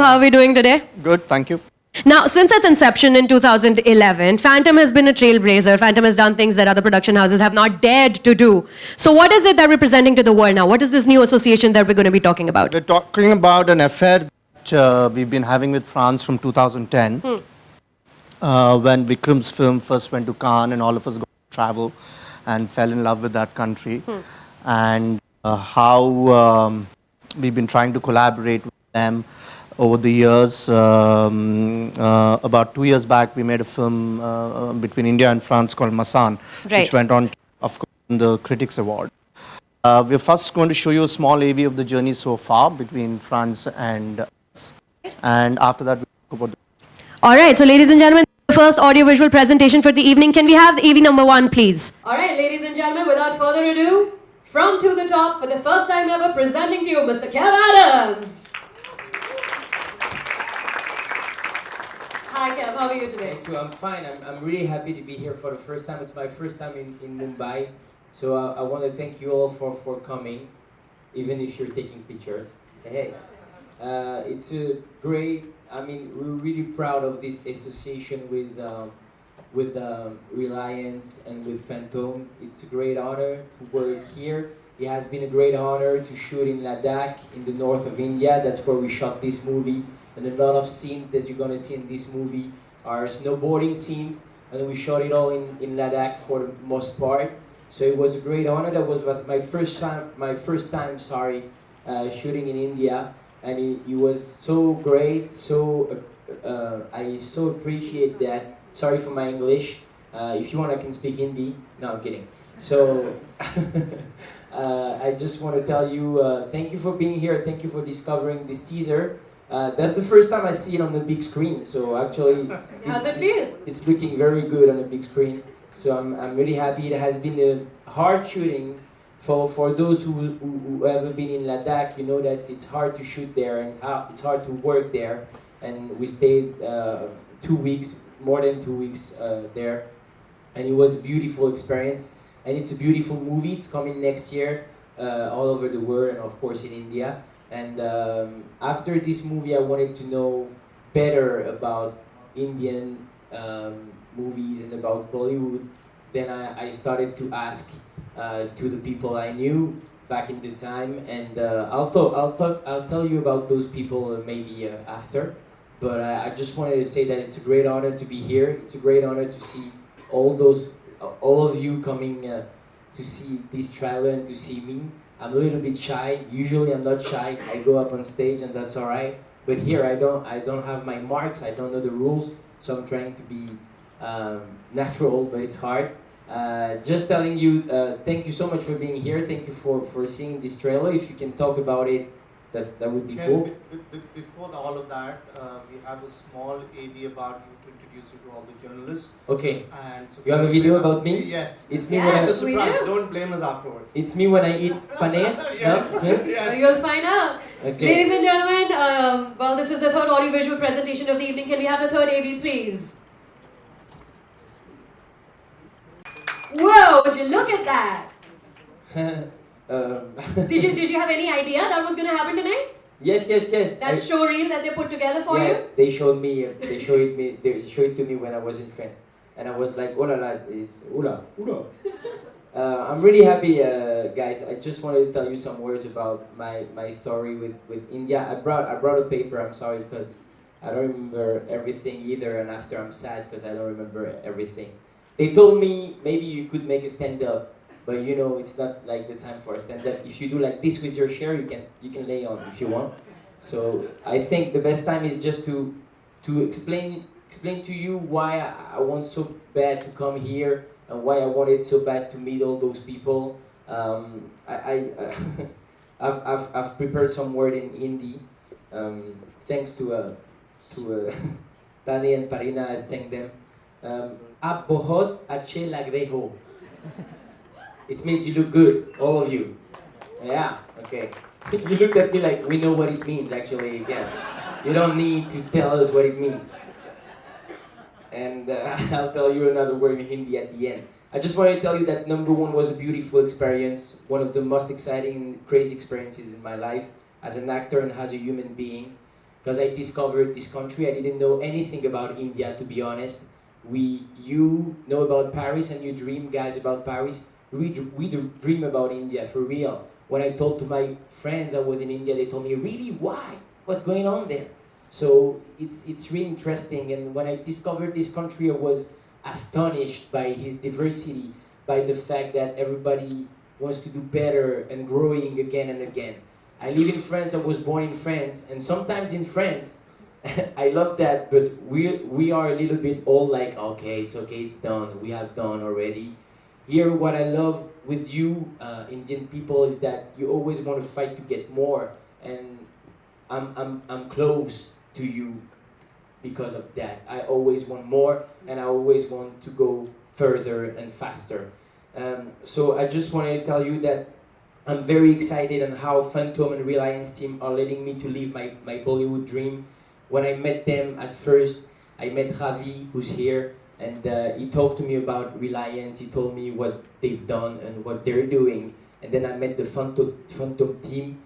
how are we doing today? Good, thank you. Now, since its inception in 2011, Phantom has been a trailblazer. Phantom has done things that other production houses have not dared to do. So what is it that we're presenting to the world now? What is this new association that we're going to be talking about? We're talking about an affair that we've been having with France from 2010, when Vikram's film first went to Cannes and all of us got to travel and fell in love with that country. And how we've been trying to collaborate with them over the years. About 2 years back, we made a film between India and France called Masan, which went on, of course, the Critics Award. We're first going to show you a small AV of the journey so far between France and us. And after that, we'll talk about the... All right, so ladies and gentlemen, the first audiovisual presentation for the evening. Can we have the AV number 1, please? All right, ladies and gentlemen, without further ado, from to the top, for the first time ever, presenting to you, Mr. Kev Adams. Hi Kev, how are you today? Thank you, I'm fine. I'm really happy to be here for the first time. It's my first time in Mumbai. So I want to thank you all for coming, even if you're taking pictures. Hey, it's a great, we're really proud of this association with Reliance and with Phantom. It's a great honor to work here. It has been a great honor to shoot in Ladakh, in the north of India. That's where we shot this movie. And a lot of scenes that you're gonna see in this movie are snowboarding scenes, and we shot it all in Ladakh for the most part. So it was a great honor. That was my first time, shooting in India, and it was so great. So I so appreciate that. Sorry for my English. If you want, I can speak Hindi. No, I'm kidding. So I just want to tell you thank you for being here. Thank you for discovering this teaser. That's the first time I see it on the big screen, so actually how's it feel? It's looking very good on the big screen, so I'm really happy. It has been a hard shooting for those who haven't been in Ladakh. You know that it's hard to shoot there and it's hard to work there, and we stayed 2 weeks, more than 2 weeks there, and it was a beautiful experience, and it's a beautiful movie. It's coming next year all over the world, and of course in India. And after this movie, I wanted to know better about Indian movies and about Bollywood. Then I started to ask to the people I knew back in the time, and I'll tell you about those people maybe after. But I just wanted to say that it's a great honor to be here. It's a great honor to see all of you coming to see this trailer and to see me. I'm a little bit shy. Usually I'm not shy. I go up on stage and that's all right. But here I don't have my marks. I don't know the rules. So I'm trying to be natural, but it's hard. Just telling you, thank you so much for being here. Thank you for seeing this trailer. If you can talk about it, that would be cool. Before all of that, we have a small AV about you to introduce you to all the journalists. Okay. And so you have a video about me? Yes. It's me yes, when I... Don't blame us afterwards. It's me when I eat paneer? Yes. No? It's me? Yes. So you'll find out. Okay. Ladies and gentlemen, well, this is the third audiovisual presentation of the evening. Can we have the third AV, please? Whoa, would you look at that? Did you have any idea that was going to happen tonight? Yes. That show reel that they put together for you? They showed it to me when I was in France, and I was like, oh la la, it's oola. I'm really happy, guys. I just wanted to tell you some words about my story with India. I brought a paper. I'm sorry because I don't remember everything either, and after I'm sad because I don't remember everything. They told me maybe you could make a stand-up. But you know, it's not like the time for a stand-up. If you do like this with your chair, you can lay on if you want. So I think the best time is just to explain to you why I want so bad to come here and why I wanted so bad to meet all those people. I've prepared some word in Hindi. Thanks to Tani and Parina, I thank them. Aap bahut achhe lag rahe ho. It means you look good, all of you. Yeah, okay. You looked at me like we know what it means actually, yeah. You don't need to tell us what it means. And I'll tell you another word in Hindi at the end. I just want to tell you that number one was a beautiful experience, one of the most exciting and crazy experiences in my life as an actor and as a human being. because I discovered this country. I didn't know anything about India, to be honest. You know about Paris and you dream, guys, about Paris. We do dream about India, for real. When I told to my friends I was in India, they told me, really, why? What's going on there? So it's really interesting, and when I discovered this country, I was astonished by his diversity, by the fact that everybody wants to do better and growing again and again. I live in France, I was born in France, and sometimes in France, I love that, but we are a little bit all like, okay, it's done, we have done already. Here, what I love with you, Indian people, is that you always want to fight to get more, and I'm close to you because of that. I always want more, and I always want to go further and faster. So I just wanted to tell you that I'm very excited on how Phantom and Reliance team are letting me to live my Bollywood dream. When I met them at first, I met Ravi, who's here, and he talked to me about Reliance. He told me what they've done and what they're doing. And then I met the Phantom team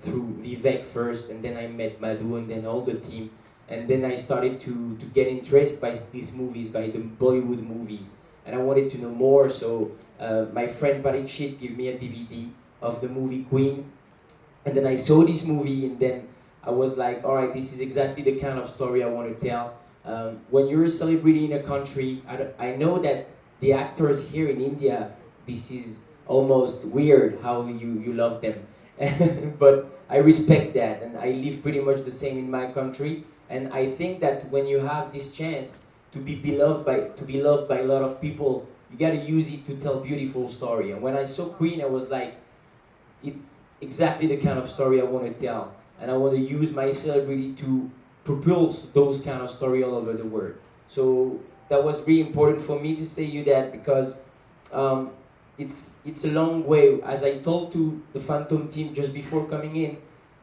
through Vivek first, and then I met Madhu and then all the team. And then I started to get interested by these movies, by the Bollywood movies. And I wanted to know more, so my friend Parikshit gave me a DVD of the movie Queen. And then I saw this movie, and then I was like, all right, this is exactly the kind of story I want to tell. When you're a celebrity in a country, I know that the actors here in India, this is almost weird how you love them. But I respect that, and I live pretty much the same in my country. And I think that when you have this chance to be loved by a lot of people, you gotta use it to tell beautiful story. And when I saw Queen, I was like, it's exactly the kind of story I want to tell, and I want to use my celebrity to propulse those kind of story all over the world. So that was really important for me to say you that, because it's a long way. As I told to the Phantom team just before coming in,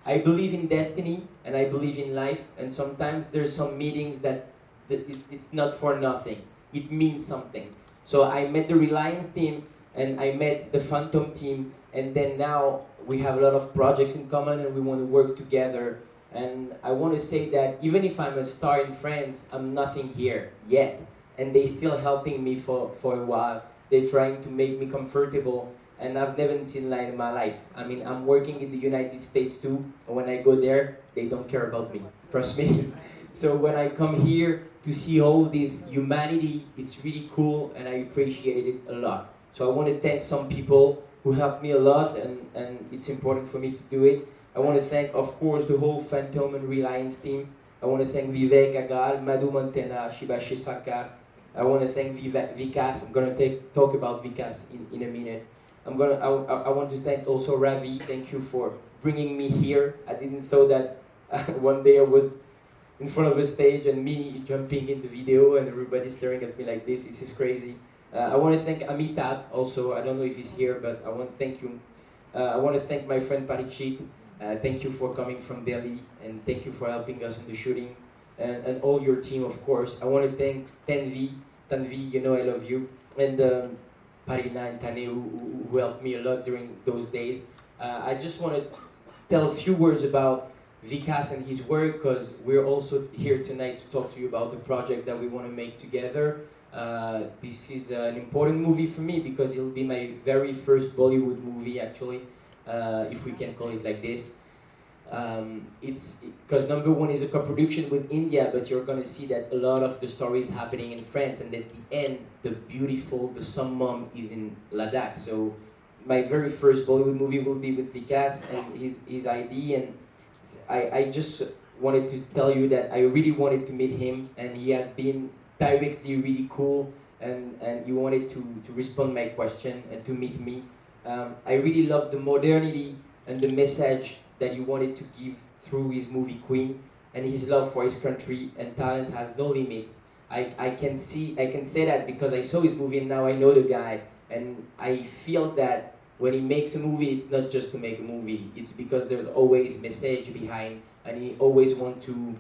I believe in destiny and I believe in life, and sometimes there's some meetings that it's not for nothing. It means something. So I met the Reliance team and I met the Phantom team, and then now we have a lot of projects in common and we want to work together. And I want to say that even if I'm a star in France, I'm nothing here yet. And they still helping me for a while. They're trying to make me comfortable, and I've never seen light in my life. I mean, I'm working in the United States too, and when I go there, they don't care about me, trust me. So when I come here to see all this humanity, it's really cool, and I appreciated it a lot. So I want to thank some people who helped me a lot, and it's important for me to do it. I want to thank, of course, the whole Phantom and Reliance team. I want to thank Vivek Agal, Madhu Montana, Shibashi Sarkar. I want to thank Vikas. I'm going to talk about Vikas in a minute. I want to thank also Ravi. Thank you for bringing me here. I didn't thought that one day I was in front of a stage and me jumping in the video and everybody staring at me like this. This is crazy. I want to thank Amitabh also. I don't know if he's here, but I want to thank you. I want to thank my friend Parikshit. Thank you for coming from Delhi, and thank you for helping us in the shooting, and all your team, of course. I want to thank Tanvi, you know I love you, and Parina and Tane, who helped me a lot during those days. I just want to tell a few words about Vikas and his work, because we're also here tonight to talk to you about the project that we want to make together. This is an important movie for me because it'll be my very first Bollywood movie, actually, if we can call it like this. It's because number one is a co-production with India, but you're going to see that a lot of the story is happening in France, and at the end, the summum is in Ladakh. So my very first Bollywood movie will be with Vikas and his ID, and I just wanted to tell you that I really wanted to meet him, and he has been directly really cool, and he wanted to respond my question and to meet me. I really love the modernity and the message that he wanted to give through his movie Queen, and his love for his country and talent has no limits. I can say that because I saw his movie and now I know the guy, and I feel that when he makes a movie, it's not just to make a movie, it's because there's always message behind, and he always wants to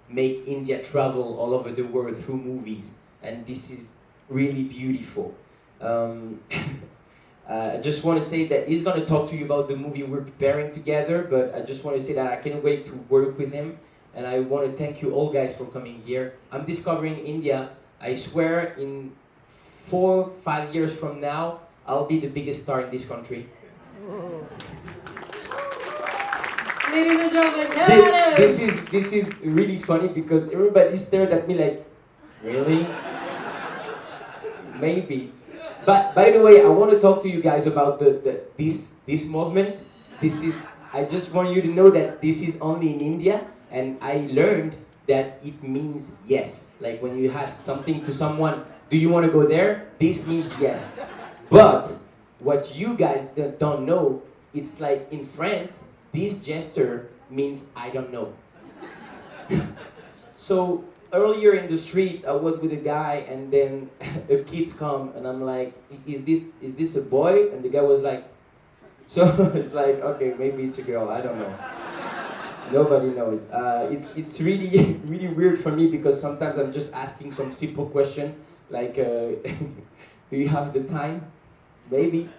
make India travel all over the world through movies, and this is really beautiful. I just want to say that he's going to talk to you about the movie we're preparing together, but I just want to say that I can't wait to work with him. and I want to thank you all guys for coming here. I'm discovering India. I swear in 4-5 years from now, I'll be the biggest star in this country. Ladies and gentlemen, here it is. This is really funny because everybody stared at me like, really? Maybe. But by the way, I want to talk to you guys about this movement. I just want you to know that this is only in India, and I learned that it means yes. Like when you ask something to someone, do you want to go there? This means yes. But what you guys don't know, it's like in France, this gesture means I don't know. So earlier in the street, I was with a guy, and then a kids come, and I'm like, is this a boy? And the guy was like, so it's like, okay, maybe it's a girl, I don't know. Nobody knows. It's really really weird for me because sometimes I'm just asking some simple question like, do you have the time? Maybe.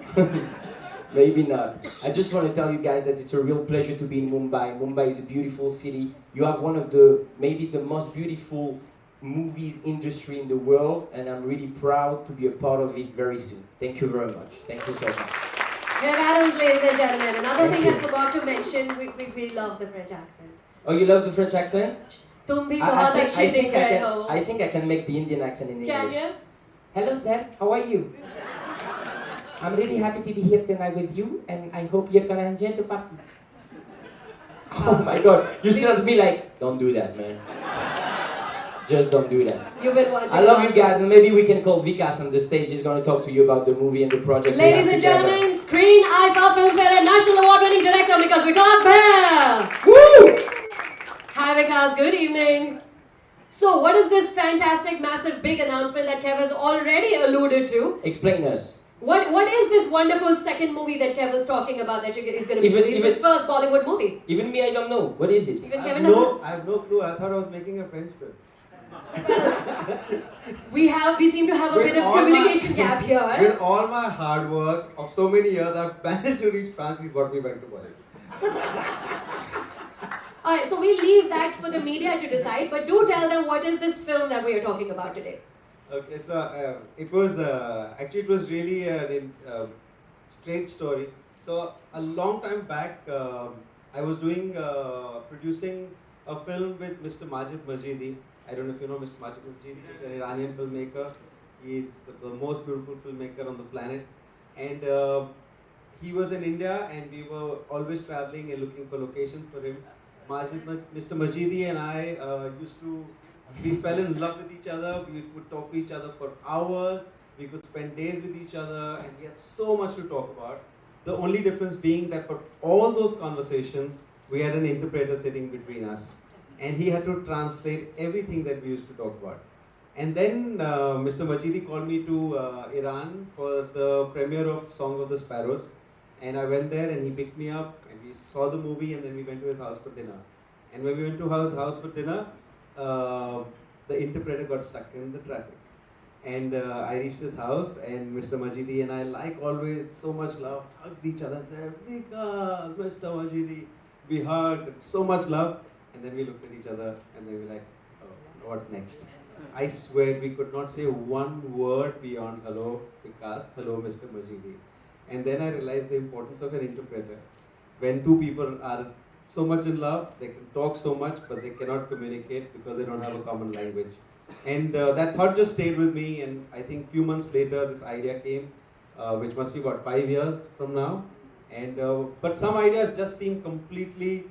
Maybe not. I just want to tell you guys that it's a real pleasure to be in Mumbai. Mumbai is a beautiful city. You have one of maybe the most beautiful movies industry in the world, and I'm really proud to be a part of it very soon. Thank you very much. Thank you so much. Here Adams, ladies and gentlemen. Another Thank thing I you. forgot to mention, we love the French accent. Oh, you love the French accent? तुम भी I बहुत think, अच्छे दिख रहे हो. I think I can make the Indian accent in English. Can you? Hello sir, how are you? I'm really happy to be here tonight with you, and I hope you're gonna enjoy the party. Oh my god, you still have to be like, don't do that, man. Just don't do that. You've been watching. I love you guys, and maybe we can call Vikas on the stage. He's gonna talk to you about the movie and the project. Ladies and gentlemen, Screen IFA Filmfare and National Award-winning director Vikas Bahl. Woo! Hi Vikas, good evening. So, what is this fantastic, massive, big announcement that Kev has already alluded to? Explain us. What is this wonderful second movie that Kev was talking about that is going to be released? His first Bollywood movie. Even me, I don't know. What is it? Even Kevin doesn't. I have no clue. I thought I was making a French film. Well, we seem to have a bit of communication gap here. With all my hard work of so many years, I've managed to reach France. Is what we went to Bollywood. Alright, so we leave that for the media to decide, but do tell them what is this film that we are talking about today. Okay, so it was actually it was really a strange story. So a long time back, I was doing producing a film with Mr. Majid Majidi. I don't know if you know Mr. Majid Majidi. He's an Iranian filmmaker. He's the most beautiful filmmaker on the planet, and he was in India, and we were always traveling and looking for locations for him. Mr. Majidi and I we fell in love with each other. We would talk to each other for hours. We could spend days with each other, and we had so much to talk about. The only difference being that for all those conversations, we had an interpreter sitting between us, and he had to translate everything that we used to talk about. And then Mr. Majidi called me to Iran for the premiere of Song of the Sparrows, and I went there, and he picked me up, and we saw the movie, and then we went to his house for dinner. And when we went to his house for dinner, the interpreter got stuck in the traffic. And I reached his house, and Mr. Majidi and I, like always, so much love, hugged each other and said, Vikas, Mr. Majidi. We hugged, so much love. And then we looked at each other, and then we were like, oh, what next? I swear we could not say one word beyond hello, Vikas, hello, Mr. Majidi. And then I realized the importance of an interpreter. When two people are so much in love, they can talk so much, but they cannot communicate because they don't have a common language. And that thought just stayed with me, and I think a few months later this idea came, which must be about 5 years from now. And but some ideas just seem completely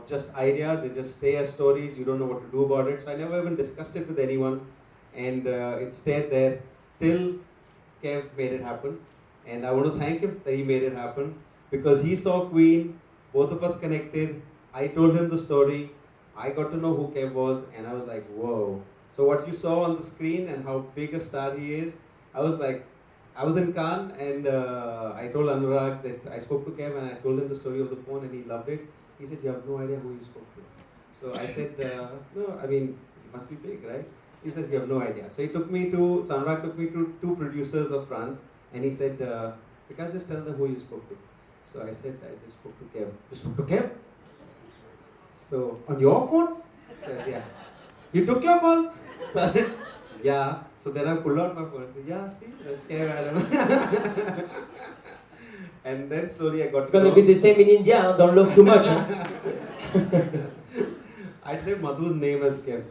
just ideas, they just stay as stories, you don't know what to do about it. So I never even discussed it with anyone, and it stayed there till Kev made it happen. And I want to thank him that he made it happen, because he saw Queen, both of us connected, I told him the story, I got to know who Kev was, and I was like, whoa. So what you saw on the screen and how big a star he is, I was like, I was in Cannes, and I told Anurag that I spoke to Kev, and I told him the story of the phone, and he loved it. He said, you have no idea who you spoke to. So I said, no, I mean, he must be big, right? He says, you have no idea. So Anurag took me to two producers of France, and he said, Vikas, just tell them who you spoke to. So I said, I just spoke to Kev. You spoke to Kev? So, on your phone? So, yeah. You took your call? Yeah. So then I pulled out my phone and said, yeah, see, that's here, madam. And then slowly I got It's gonna be the same in India, huh? Don't love too much, huh? I'd say Madhu's name as Kev.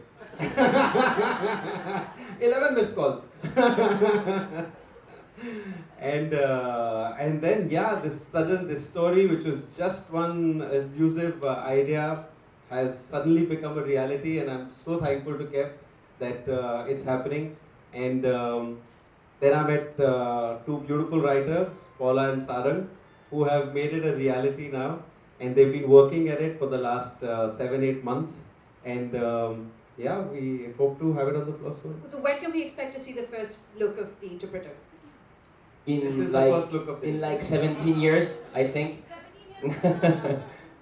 11 missed calls. And then yeah, this story, which was just one elusive idea, has suddenly become a reality, and I'm so thankful to Kev that it's happening. And then I met two beautiful writers, Paula and Sarang, who have made it a reality now, and they've been working at it for the last 7-8 months. And yeah, we hope to have it on the floor soon. So when can we expect to see the first look of the interpreter? In This is like the first look of in it. like 17 years, I think.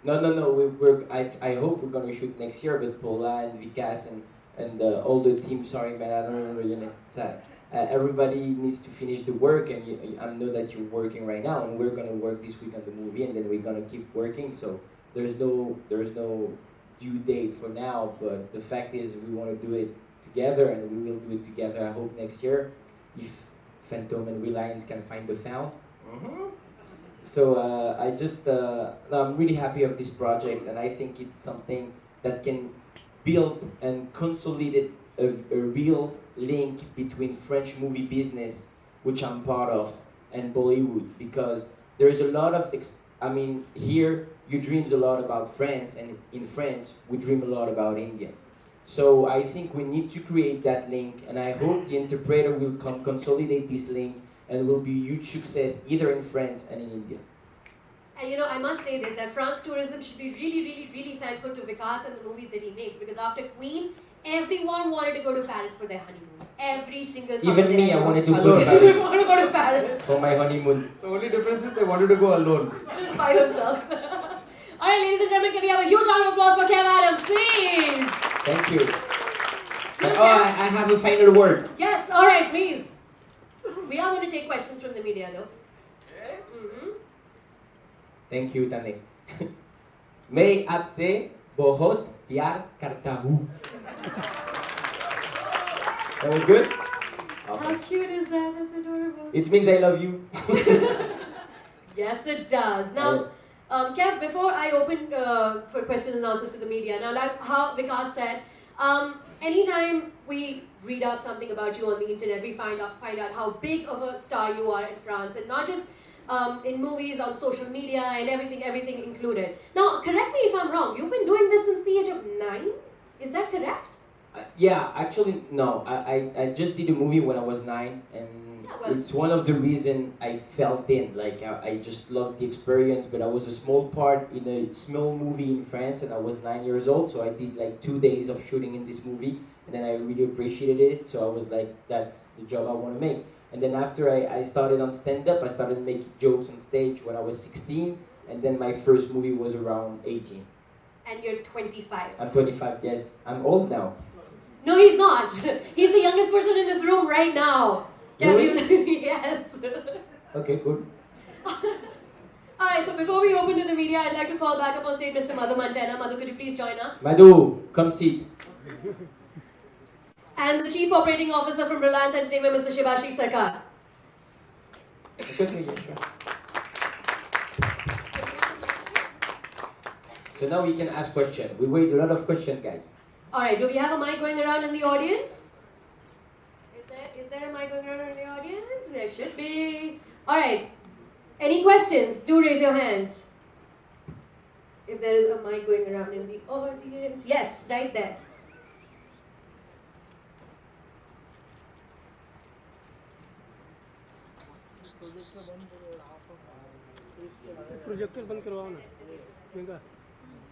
No. I hope we're gonna shoot next year, but Paula and Vikas and all the team. Sorry, man, I don't remember your name. Sorry. Everybody needs to finish the work, and I know that you're working right now, and we're gonna work this week on the movie, and then we're gonna keep working. So there's no due date for now, but the fact is we want to do it together, and we will do it together. I hope next year, if Phantom and Reliance can find the found. So I'm really happy of this project, and I think it's something that can build and consolidate a real link between French movie business, which I'm part of, and Bollywood, because there is a lot of, here you dreams a lot about France, and in France we dream a lot about India. So I think we need to create that link, and I hope the interpreter will consolidate this link and will be a huge success either in France and in India. And you know, I must say this, that France tourism should be really, really, really thankful to Vikas and the movies that he makes, because after Queen, everyone wanted to go to Paris for their honeymoon. Every single couple Even me, that I wanted to go alone. to Paris want to go to Paris for my honeymoon. The only difference is they wanted to go alone. just by themselves. All right, ladies and gentlemen, can we have a huge round of applause for Kev Adams, please? Thank you. Yes, Oh, I have a final word. Yes, all right, please. We are going to take questions from the media, though. Mm-hmm. Thank you, Tanik. मैं आपसे बहुत प्यार करता हूँ. That was good? How Awesome. cute is that? That's adorable. It means I love you. Yes, it does. Now, Kev, before I open for questions and answers to the media, now like how Vikas said, anytime we read up something about you on the internet, we find out how big of a star you are in France, and not just in movies, on social media, and everything included. Now, correct me if I'm wrong. You've been doing this since the age of 9. Is that correct? Yeah, actually, no. I just did a movie when I was 9, and Yeah, well- it's one of the reasons I felt in. Like, I just loved the experience, but I was a small part in a small movie in France, and I was 9 years old, so I did like 2 days of shooting in this movie, and then I really appreciated it, so I was like, that's the job I want to make. And then after I started on stand-up, I started making jokes on stage when I was 16, and then my first movie was around 18. And you're 25. I'm 25, yes. I'm old now. No, he's not. He's the youngest person in this room right now. Really? Yes. Okay, good. Alright, so before we open to the media, I'd like to call back up on stage Mr. Madhu Mantena. Madhu, could you please join us? Madhu, come sit. And the Chief Operating Officer from Reliance Entertainment, Mr. Shivashi Sarkar. Okay, yeah, sure. So now we can ask questions. We wait a lot of questions, guys. Alright, do we have a mic going around in the audience? Is there a mic going around in the audience? There should be. Alright, any questions? Do raise your hands. If there is a mic going around in the audience. Yes, right there. Projector बंद करवाओ ना Priyanka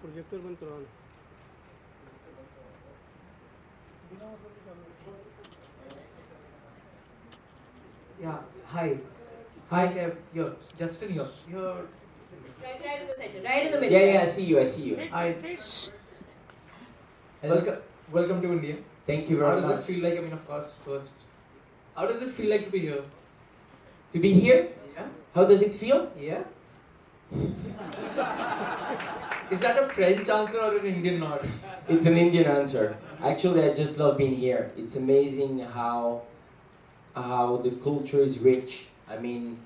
projector बंद करवाओ ना Yeah, hi. Hi, Kev. You're Justin here. You're. Right in the center, right in the middle. Yeah, I see you, I see you. I. Hello. Welcome to India. Thank you How very does it much. feel like? I mean, of course, first. How does it feel like to be here? To be here? Yeah. How does it feel? Yeah. Is that a French answer or an Indian nod? It's an Indian answer. Actually, I just love being here. It's amazing how the culture is rich. I mean,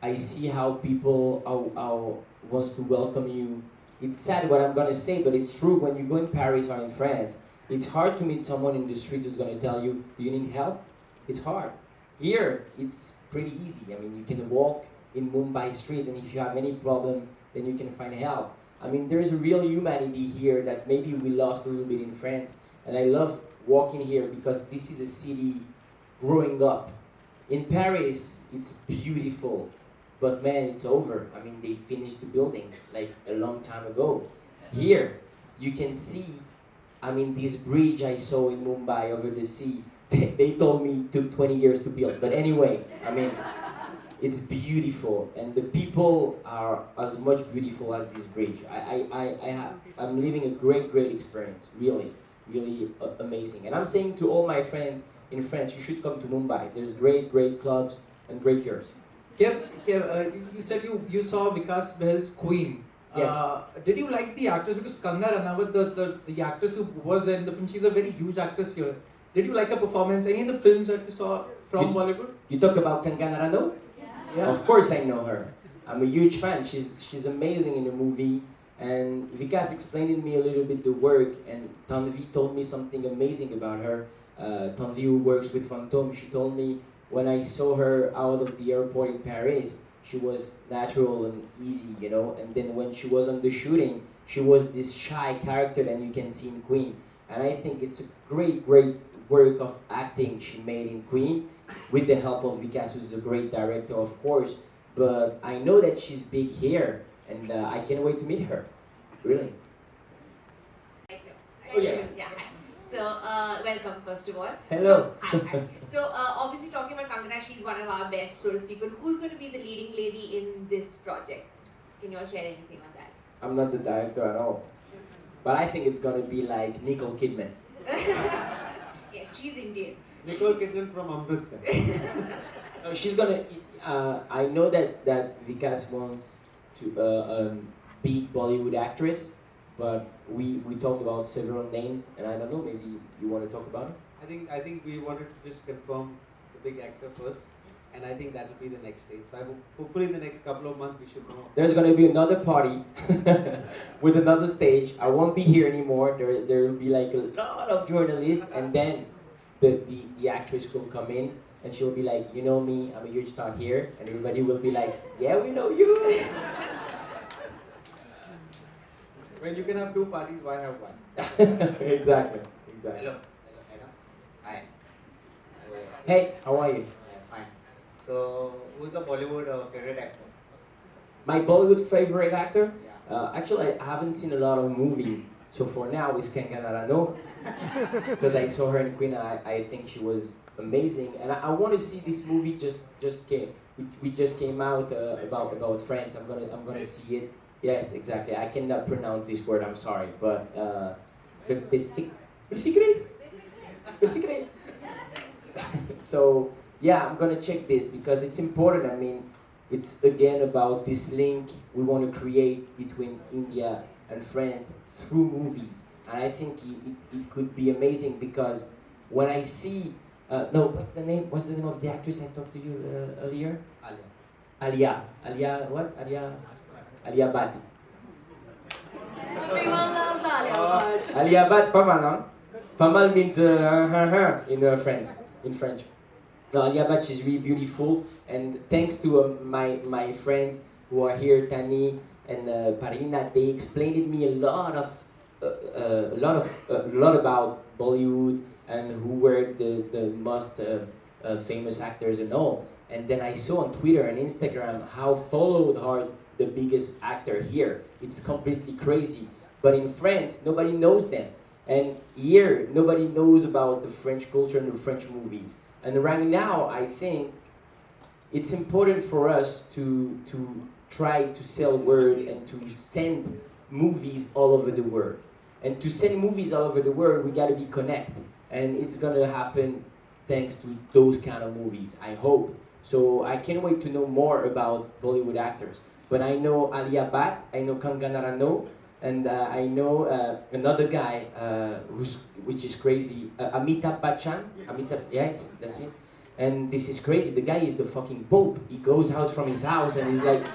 I see how people how wants to welcome you. It's sad what I'm gonna say, but it's true. When you go in Paris or in France, it's hard to meet someone in the street who's gonna tell you, "Do you need help?" It's hard. Here, it's pretty easy. I mean, you can walk in Mumbai street, and if you have any problem, then you can find help. I mean, there's a real humanity here that maybe we lost a little bit in France, and I love walking here because this is a city growing up. In Paris, it's beautiful, but man, it's over. I mean, they finished the building like a long time ago. Here, you can see, I mean, this bridge I saw in Mumbai over the sea, they told me it took 20 years to build. But anyway, I mean, it's beautiful, and the people are as much beautiful as this bridge. I'm living a great experience, really amazing. And I'm saying to all my friends in France, you should come to Mumbai. There's great clubs and great girls. Kev, you said you saw Vikas Bahl's Queen. Yes. Did you like the actress? Because Kangana Ranaut, the actress who was in the film, she's a very huge actress here. Did you like her performance? Any of the films that you saw from Bollywood? You talk about Kangana Ranaut? Yeah. Of course I know her. I'm a huge fan. She's amazing in the movie. And Vikas explained to me a little bit the work, and Tanvi told me something amazing about her. Tanvi, who works with Phantom, she told me when I saw her out of the airport in Paris, she was natural and easy, you know. And then when she was on the shooting, she was this shy character that you can see in Queen. And I think it's a great work of acting she made in Queen, with the help of Vikas, who's a great director, of course. But I know that she's big here, and I can't wait to meet her. Really. Oh yeah. Hi. So, welcome first of all. Hello. So, hi. So, obviously talking about Kangana, she's one of our best, so to speak. But who's going to be the leading lady in this project? Can you all share anything on that? I'm not the director at all, but I think it's gonna be like Nicole Kidman. Yes, she's Indian. Nicole Kidman from Amritsar. No, she's gonna. I know that Vikas wants to beat Bollywood actress, but we talked about several names, and I don't know. Maybe you want to talk about it. I think we wanted to just confirm the big actor first, and I think that will be the next stage. So hopefully in the next couple of months we should know. There's gonna be another party with another stage. I won't be here anymore. There will be like a lot of journalists, and then the actress will come in, and she'll be like, you know me, I'm a huge star here, and everybody will be like, yeah, we know you. When you can have two parties, why have one? Exactly. Hello. Hi. Hey, how are you? Fine. So, who's the Bollywood favorite actor? My Bollywood favorite actor? Yeah. Actually, I haven't seen a lot of movies, so for now it's Kangana Ranaut, because I saw her in Queen, and I think she was amazing, and I want to see this movie. We just came out about France. I'm gonna see it. Yes, exactly. I cannot pronounce this word. I'm sorry, but so yeah, I'm gonna check this because it's important. I mean, it's again about this link we want to create between India and France through movies, and I think it could be amazing because when I see what's the name of the actress I talked to you earlier? Alia Bhatt. Everyone loves Alia Bhatt. Alia Bhatt, Pamal, no? Pamal means in French. No, Alia Bhatt, she's really beautiful, and thanks to my friends who are here, Tani and Parina, they explained to me a lot about Bollywood and who were the most famous actors and all. And then I saw on Twitter and Instagram how followed are the biggest actor here. It's completely crazy. But in France, nobody knows them. And here, nobody knows about the French culture and the French movies. And right now, I think it's important for us to try to sell word and to send movies all over the world. And to send movies all over the world, we gotta be connected. And it's gonna happen thanks to those kind of movies, I hope. So I can't wait to know more about Bollywood actors. But I know Alia Bhatt, I know Kangana Ranaut, And I know another guy which is crazy, Amitabh Bachchan. Amitabh, yeah, that's it. And this is crazy. The guy is the fucking Pope. He goes out from his house and he's like,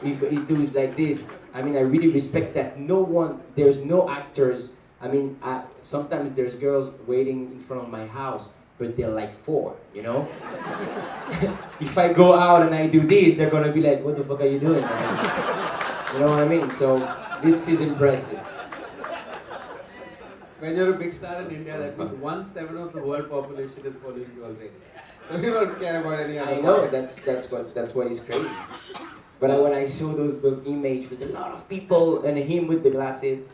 he does like this. I mean, I really respect that. There's no actors. I mean, sometimes there's girls waiting in front of my house, but they're like 4, you know? If I go out and I do this, they're gonna be like, what the fuck are you doing, man? You know what I mean? So, this is impressive. When you're a big star in India, that means 1/7 of the world population is following you already. So you don't care about any other. I know, that's what is crazy. But when I saw those images with a lot of people and him with the glasses,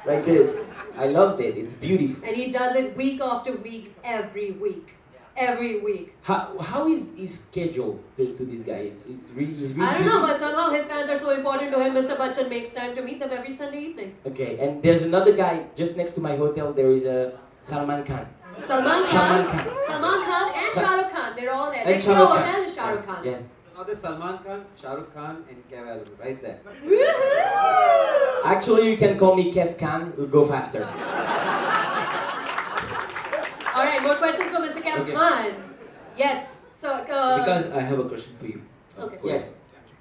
like this, I loved it. It's beautiful. And he does it week after week, every week. Every week. How is his schedule to this guy? He's really I don't know, busy. but somehow his fans are so important to him. Mr. Bachchan makes time to meet them every Sunday evening. Okay, and there's another guy just next to my hotel. There is a Salman Khan. Salman Salman Khan. Khan. Salman Khan and Shah Rukh Khan. They're all there. And Next to Shah your Rukh Khan. hotel is Shah Rukh Yes, Khan. yes. So now there's Salman Khan, Shah Rukh Khan, and Keval right there. Actually, you can call me Kev Khan. It'll go faster. All right, more questions for Mr. Kev Okay. Khan. Yes. So, Because I have a question for you. Okay. Yes.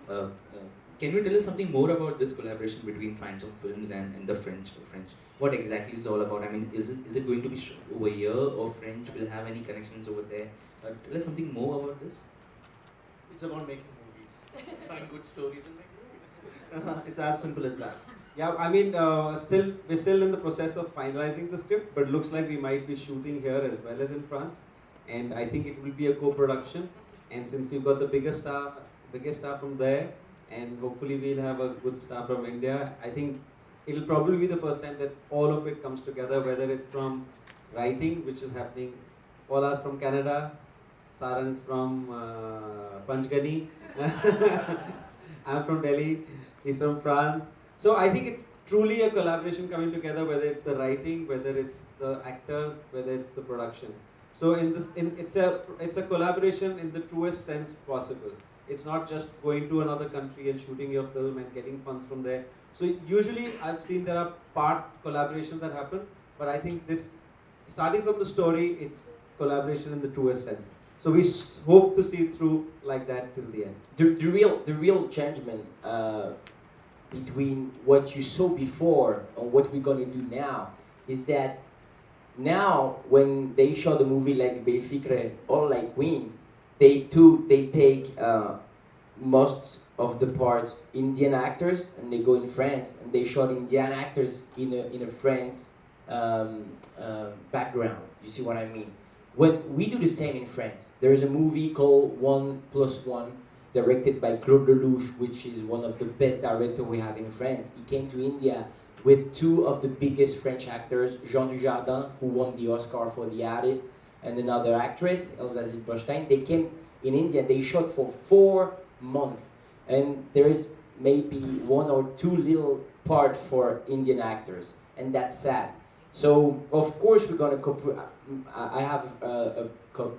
Can you tell us something more about this collaboration between Phantom Films and the French? What exactly is it all about? I mean, is it going to be over here, or French will have any connections over there? Tell us something more about this. It's about making movies. Find good stories and make movies. It's as simple as that. Yeah, I mean, we're still in the process of finalizing the script, but looks like we might be shooting here as well as in France, and I think it will be a co-production. And since we've got the biggest star from there, and hopefully we'll have a good star from India, I think it'll probably be the first time that all of it comes together, whether it's from writing, which is happening. Paula's from Canada, Saran's from Panchgani, I'm from Delhi, he's from France. So I think it's truly a collaboration coming together, whether it's the writing, whether it's the actors, whether it's the production. So it's a collaboration in the truest sense possible. It's not just going to another country and shooting your film and getting funds from there. So usually I've seen there are part collaborations that happen, but I think this, starting from the story, it's collaboration in the truest sense. So we hope to see it through like that till the end. The real changement between what you saw before and what we're gonna do now is that now when they show the movie like Belfikre or like Queen, they take most of the parts Indian actors and they go in France and they shot Indian actors in a France background. You see what I mean? When we do the same in France, there is a movie called 1+1, directed by Claude Lelouch, which is one of the best directors we have in France. He came to India with 2 of the biggest French actors, Jean Dujardin, who won the Oscar for The Artist, and another actress, Elsa Zilberstein. They came in India, they shot for 4 months, and there is maybe 1 or 2 little part for Indian actors, and that's sad. So, of course, we're going to I have a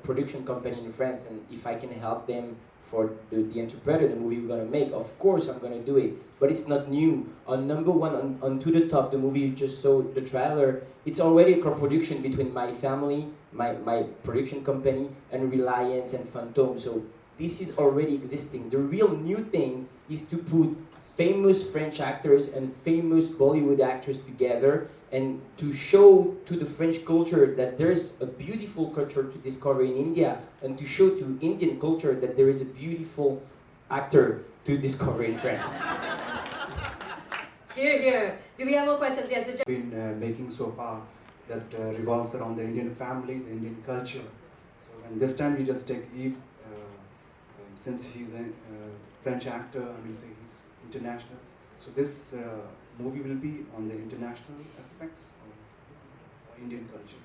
production company in France, and if I can help them for the interpreter, the movie we're going to make, of course I'm going to do it. But it's not new. On number 1, on To The Top, the movie you just saw, the trailer, it's already a co-production between my family, my production company, and Reliance and Phantom. So this is already existing. The real new thing is to put famous French actors and famous Bollywood actors together and to show to the French culture that there's a beautiful culture to discover in India, and to show to Indian culture that there is a beautiful actor to discover in France. Here. Do we have more questions? Yes, this been making so far that revolves around the Indian family, the Indian culture. So, and this time we just take Eve, since he's a French actor, and we say he's international. So this movie will be on the international aspects of Indian culture.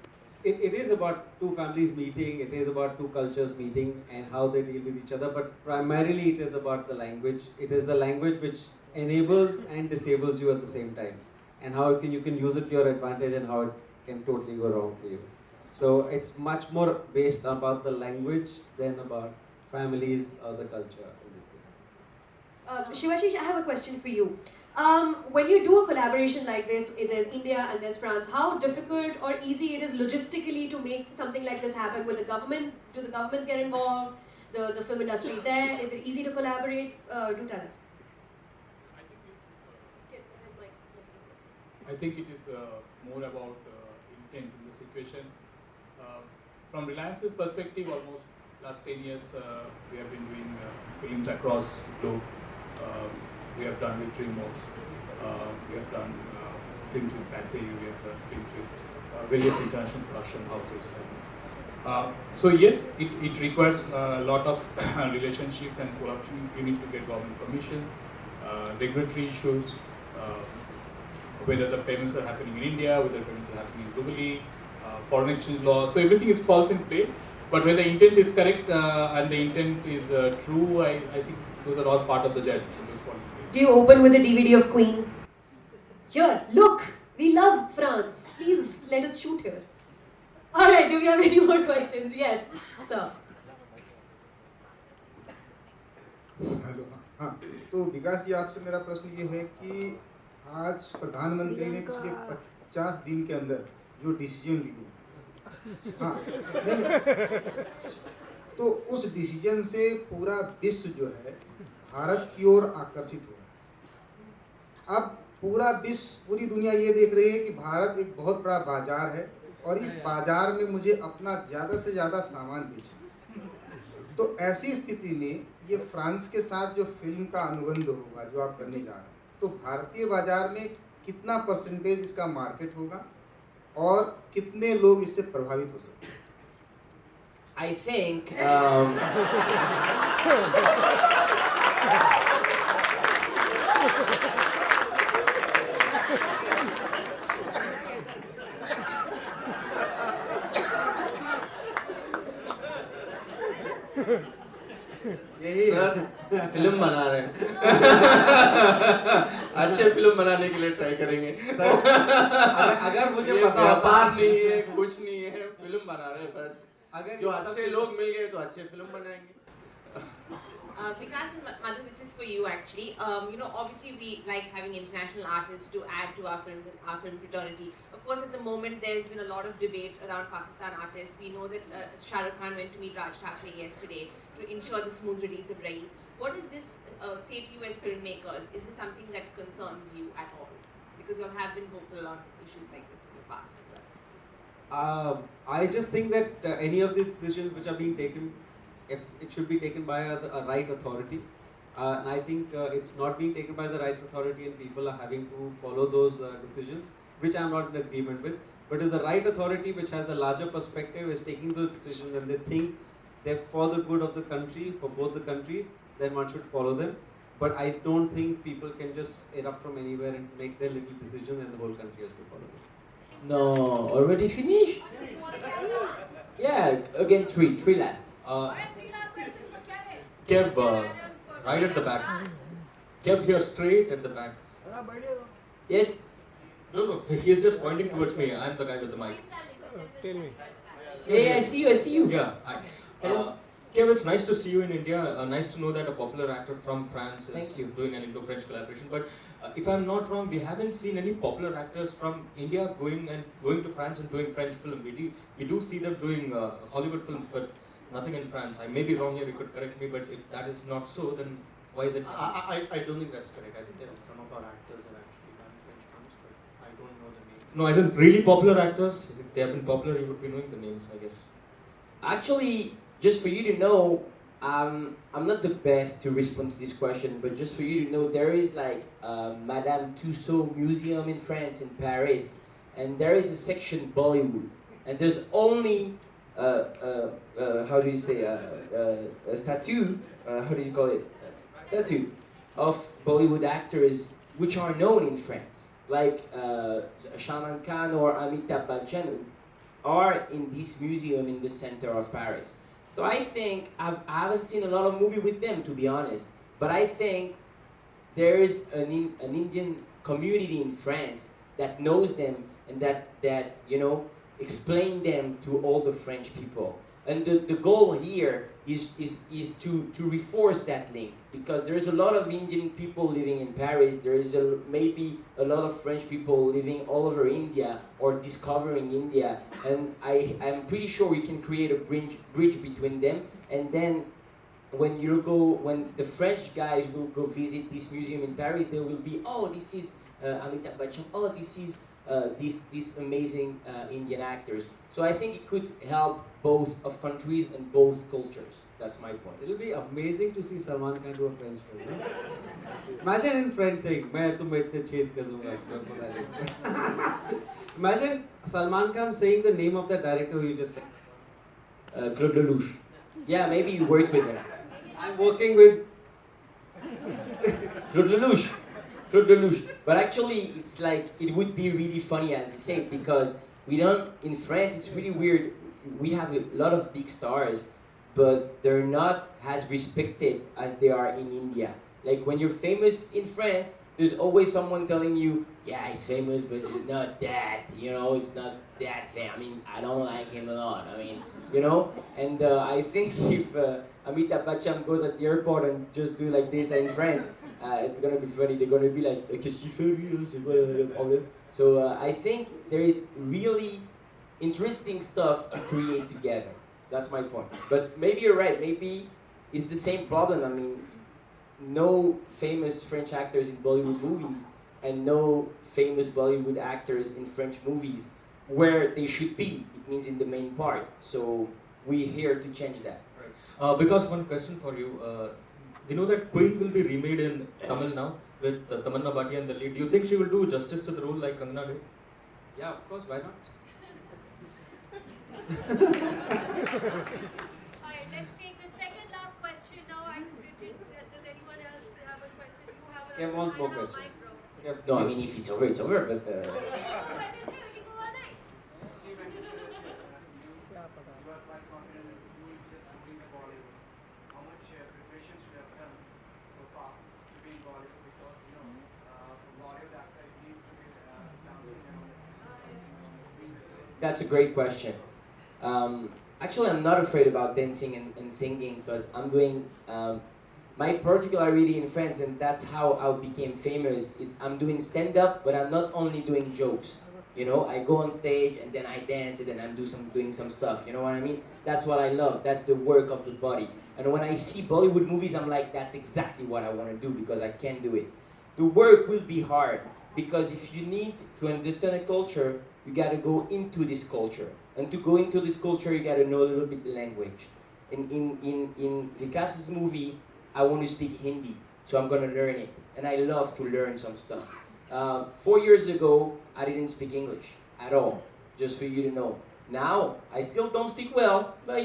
It is about 2 families meeting, it is about 2 cultures meeting and how they deal with each other, but primarily it is about the language. It is the language which enables and disables you at the same time, and how you can use it to your advantage and how it can totally go wrong for you. So it's much more based about the language than about families or the culture in this case. Shivashish, I have a question for you. When you do a collaboration like this, there's India and there's France, how difficult or easy it is logistically to make something like this happen with the government? Do the governments get involved? The film industry there? Is it easy to collaborate? Do tell us. I think it is more about intent in the situation. From Reliance's perspective, almost last 10 years we have been doing films across the globe. We have done with DreamWorks, we have done films with Pathé, we have done films with various international production houses. So yes, it requires a lot of relationships and collaboration. You need to get government permission, regulatory issues, whether the payments are happening in India, whether the payments are happening globally, foreign exchange law. So everything falls in place. But when the intent is correct and the intent is true, I think those are all part of the journey. Do you open with a DVD of Queen? Here, look, we love France. Please let us shoot here. All right, do we have any more questions? Yes, sir. Hello हाँ तो विकास जी आपसे मेरा प्रश्न ये है कि आज प्रधानमंत्री ने पिछले 50 दिन के अंदर जो डिसीजन लिए हाँ नहीं तो उस डिसीजन से पूरा विश्व जो है भारत की ओर आकर्षित हो रहा है। अब पूरा विश्व पूरी दुनिया ये देख रही है कि भारत एक बहुत बड़ा बाजार है और इस बाजार में मुझे अपना ज़्यादा से ज़्यादा सामान बेचना। तो ऐसी स्थिति में ये फ्रांस के साथ जो फिल्म का अनुबंध होगा जो आप करने जा रहे हैं तो भारतीय बाजार में कितना परसेंटेज इसका मार्केट होगा और कितने लोग इससे प्रभावित हो सकते हैं? I think सर फिल्म बना रहे हैं अच्छे फिल्म बनाने के लिए ट्राई करेंगे अगर मुझे पता व्यापार नहीं है कुछ नहीं है फिल्म बना रहे हैं बस अगर जो अच्छे लोग मिल गए तो अच्छे फिल्म बनाएंगे Vikas and Madhu, this is for you actually. Obviously we like having international artists to add to our films and our film fraternity. Of course, at the moment there has been a lot of debate around Pakistan artists. We know that Shah Rukh Khan went to meet Raj Thackeray yesterday to ensure the smooth release of Raees. What does this say to you as filmmakers? Is this something that concerns you at all? Because you have been vocal on issues like this in the past as well. I just think that any of the decisions which are being taken, if it should be taken by a right authority, and I think it's not being taken by the right authority and people are having to follow those decisions, which I am not in agreement with. But if the right authority which has a larger perspective is taking those decisions and they think they're for the good of the country, for both the countries, then one should follow them. But I don't think people can just erupt from anywhere and make their little decision and the whole country has to follow them. no, already finished? Yeah, again three last. Kev, right at the back. Kev here, straight at the back. Yes? No, he's just pointing towards me. I'm the guy with the mic. Tell me. Yeah, I see you. Yeah. Kev, it's nice to see you in India. Nice to know that a popular actor from France is doing an Indo-French collaboration. But if I'm not wrong, we haven't seen any popular actors from India going to France and doing French film. We do see them doing Hollywood films, but nothing in France. I may be wrong here, you could correct me, but if that is not so, then why is it? I don't think that's correct. I think there are some of our actors have actually done French films, but I don't know the name. No, as in really popular actors. If they have been popular, you would be knowing the names, I guess. Actually, just for you to know, I'm not the best to respond to this question, but just for you to know, there is like Madame Tussauds Museum in France, in Paris, and there is a section Bollywood, and there's only how do you say a statue? How do you call it? Statue of Bollywood actors which are known in France, like Salman Khan or Amitabh Bachchan, are in this museum in the center of Paris. So I think I haven't seen a lot of movie with them, to be honest, but I think there is an Indian community in France that knows them and that explain them to all the French people. And the goal here is to reinforce that link, because there's a lot of Indian people living in Paris. There is maybe a lot of French people living all over India or discovering India, and I'm pretty sure we can create a bridge between them. And then when the French guys will go visit this museum in Paris, they will be, oh, this is Amitabh Bachchan, oh, this is these amazing Indian actors. So I think it could help both of countries and both cultures. That's my point. It'll be amazing to see Salman Khan do a French film. No? Imagine in French saying, "मैं तुम्हें इतने छेद कर दूँगा." Imagine Salman Khan saying the name of that director who you just said. Claude Lelouch. Yeah, maybe you worked with him. I'm working with Claude Lelouch. Claude Lelouch. But actually, it's like, it would be really funny, as you said, because we don't, in France, it's really weird. We have a lot of big stars, but they're not as respected as they are in India. Like when you're famous in France, there's always someone telling you, yeah, he's famous, but he's not that, it's not that famous. I mean, I don't like him a lot. I mean, and I think if Amitabh Bachchan goes at the airport and just do like this in France, it's gonna be funny. They're gonna be like, qu'est-ce qu'il fait lui? C'est quoi le problème? So I think there is really interesting stuff to create together. That's my point. But maybe you're right. Maybe it's the same problem. I mean, no famous French actors in Bollywood movies and no famous Bollywood actors in French movies where they should be. It means in the main part. So we're here to change that. Right. Because one question for you. We know that Queen will be remade in Tamil now with Tamanna Bhatia in the lead. Do you think she will do justice to the role like Kangana did? Yeah, of course. Why not? Alright, let's take the second last question now. Does anyone else have a question? You have a Kev wants more questions. No, I mean, if it's over, it's over. But that's a great question. Actually, I'm not afraid about dancing and singing because I'm doing my particularity in France, and that's how I became famous. Is I'm doing stand-up, but I'm not only doing jokes. I go on stage and then I dance and then I'm doing some stuff. You know what I mean? That's what I love. That's the work of the body. And when I see Bollywood movies, I'm like, that's exactly what I want to do because I can do it. The work will be hard because if you need to understand a culture, you got to go into this culture. And to go into this culture, you got to know a little bit the language. In Vikas's movie, I want to speak Hindi, so I'm going to learn it. And I love to learn some stuff. 4 years ago, I didn't speak English at all, just for you to know. Now, I still don't speak well, but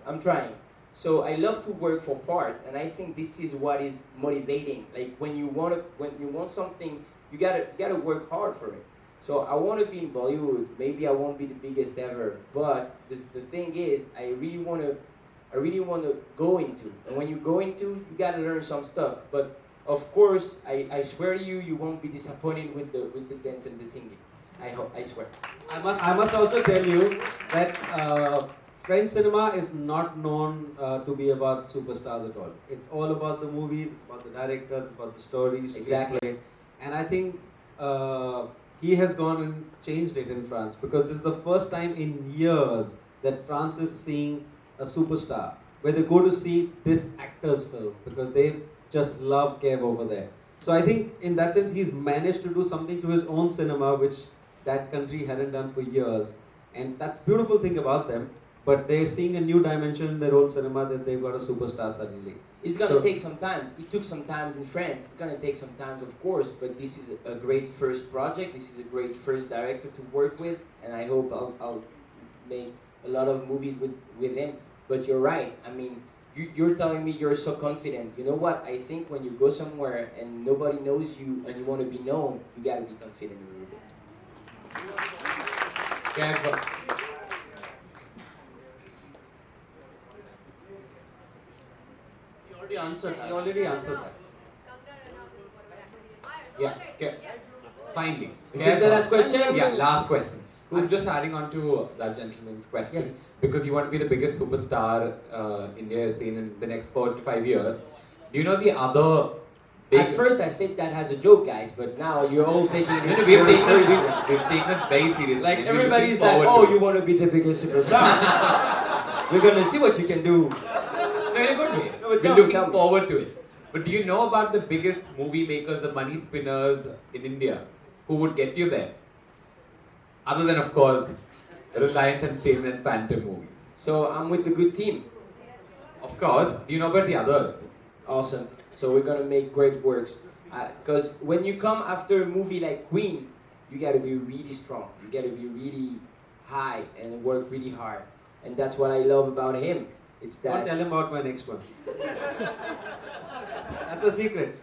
I'm trying. So I love to work for parts, and I think this is what is motivating. Like when you want something, you gotta work hard for it. So I want to be in Bollywood. Maybe I won't be the biggest ever, but the thing is, I really want to go into. And when you go into, you gotta learn some stuff. But of course, I swear to you, you won't be disappointed with the dance and the singing. I swear. I must also tell you that French cinema is not known to be about superstars at all. It's all about the movies, it's about the directors, it's about the stories. Exactly. And I think he has gone and changed it in France because this is the first time in years that France is seeing a superstar where they go to see this actor's film because they just love Kev over there. So I think in that sense he's managed to do something to his own cinema which that country hadn't done for years, and that's the beautiful thing about them. But they're seeing a new dimension in their own cinema that they've got a superstar suddenly. It's gonna take some time. It took some time in France. It's gonna take some time, of course. But this is a great first project. This is a great first director to work with, and I hope I'll make a lot of movies with him. But you're right. I mean, you're telling me you're so confident. You know what? I think when you go somewhere and nobody knows you and you want to be known, you gotta be confident a little bit. He already answered that. Yeah. Okay. Finally. Is that the last question? Yeah, last question. I'm just adding on to that gentleman's question. Yes. Because you want to be the biggest superstar India has seen in the next 4 to 5 years. Do you know the other big... At first I said that as a joke, guys, but now you're all taking this we've very taken seriously. it very seriously. Like and we're everybody's looking like, forward oh, to you it. want to be the biggest superstar. We're gonna see what you can do. No, in a good way. No, but We're tell me, looking tell me. forward to it. But do you know about the biggest movie makers, the money spinners in India, who would get you there? Other than, of course, Reliance Entertainment and Phantom movies. So I'm with the good team. Of course. Do you know about the others? Awesome. So we're gonna make great works. Because when you come after a movie like Queen, you gotta be really strong. You gotta be really high and work really hard. And that's what I love about him. It's Don't that. tell him about my next one. That's a secret.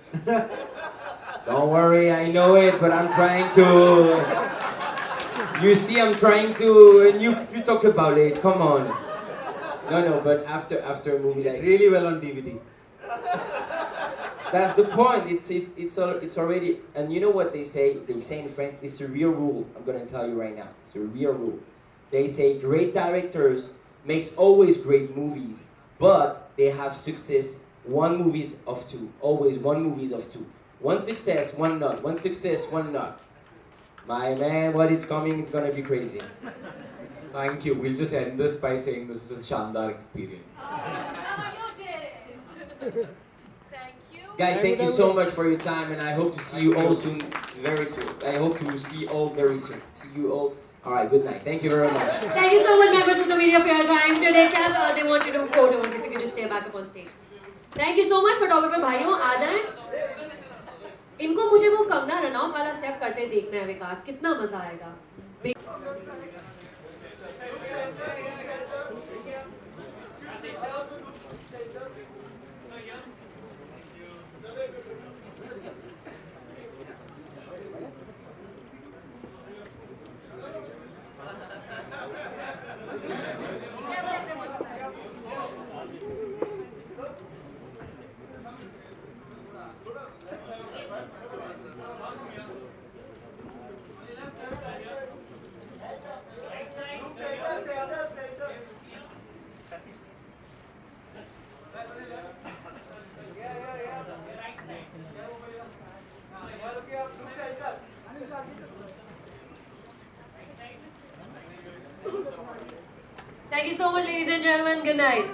Don't worry, I know it, but I'm trying to. You see, I'm trying to. And you talk about it. Come on. No, but after a movie like. Really well on DVD. That's the point. It's already. And you know what they say? They say in French, it's a real rule. I'm gonna tell you right now. It's a real rule. They say great directors makes always great movies, but they have success. One movies of two. Always one movies of two. One success, one not. One success, one not. My man, what is coming? It's gonna be crazy. Thank you. We'll just end this by saying this is a Shandar experience. Guys, thank you so much for your time, and I hope to see you all soon, very soon. I hope to see you all very soon. See you all. All right, good night. Thank you very much. Thank you so much, members of the media, for your time today. Kev, they want to do photos. If you could just stay back up on stage. Thank you so much, photographer भाइयों, आ जाएं. इनको मुझे वो कंगना रनौत वाला step करते देखना है विकास. कितना मजा आएगा. Thank you so much, ladies and gentlemen. Good night.